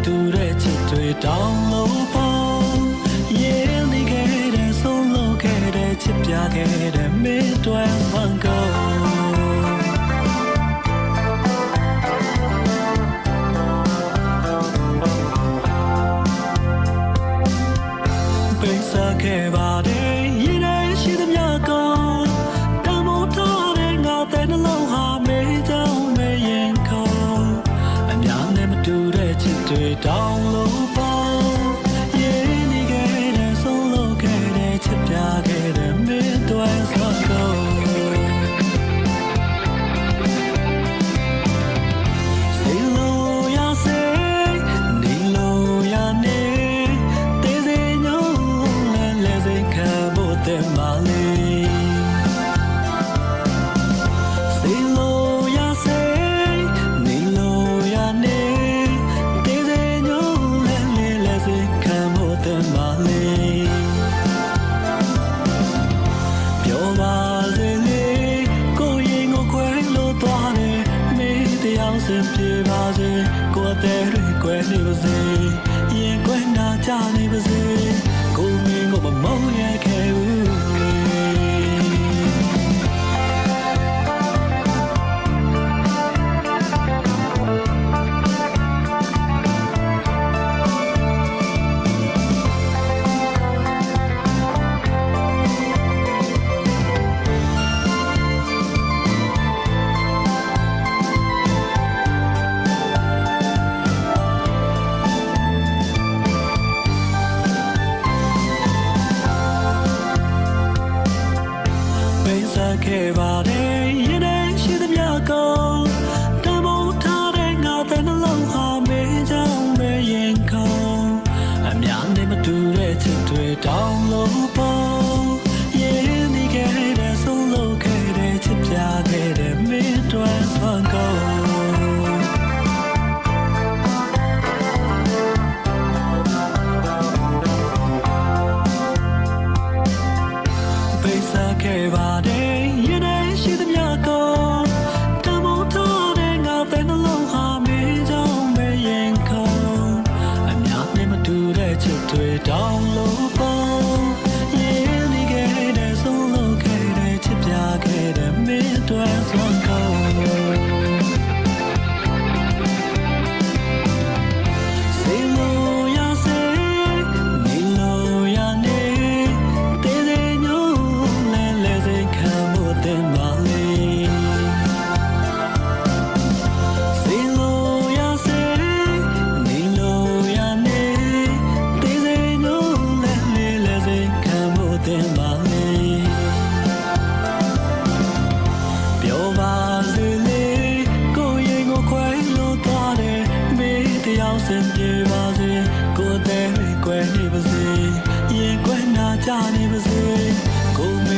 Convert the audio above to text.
တူတဲ့ချစ်တွေတောင်းလို့ပေါ့ရေးနေခဲ့တဲ့ဆုံးလို့ခဲ့တဲ့ချစ်ပြခဲ့တဲ့မင်းတွေမှန်ကုန်ပိတ်ဆက်ခဲ့ပါတယ်ရေးနေရှိသမျှကုန်တမိုးထားတဲ့ငါတဲ့နှလုံးဟာမေးကြောင်းမေးရင်ကုန်အများနဲ့မတူတဲ့ချစ်တွေတောင်းလို့ပေါ့ရေးနေခဲ့တဲ့ဆုံးလို့ခဲ့တဲ့ချစ်ပြခဲ့တဲ့မင်းတွေဆွမ်းကုန်စင်ပြေပါစေကိုယ်တဲ့ရွယ်နေပါစေရင်ခွဲနာကြနေပါစေကိုမင်းကိုမမုန်းရခဲ့ဘူးခဲ့ပါတယ်ရင်ထဲရှိသမျှကုန်တမိုးထားတဲ့ငါတဲ့နှလုံးဟာမေးကြောင်းပဲရင်ကုန်အများနဲ့မတူတဲ့ချစ်တွေတောင်းလို့ပေါ့ရေးနေခဲ့တဲ့ဆုံးလို့ခဲ့တဲ့ချစ်ပြခဲ့တဲ့မင်းတွေဆွမ်းကုန်ပိတ်ဆက်ခဲ့ပါတယ်ချစ်တွေတောင်းလို့ပေါ့ရေးနေခဲ့တဲ့ဆုံးလို့ခဲ့တဲ့ချစ်ပြခဲ့တဲ့မင်းတွေဆွမ်းကုန်စေလို့ရစေနေလို့ရနေတေးသေးညို့လဲလဲစိတ်ခံဖို့တင်ပါလေစင်ပြေပါစေကိုယ်တဲ့ရွယ်နေပါစေရင်ခွဲနာကြနေပါစေကိုယ်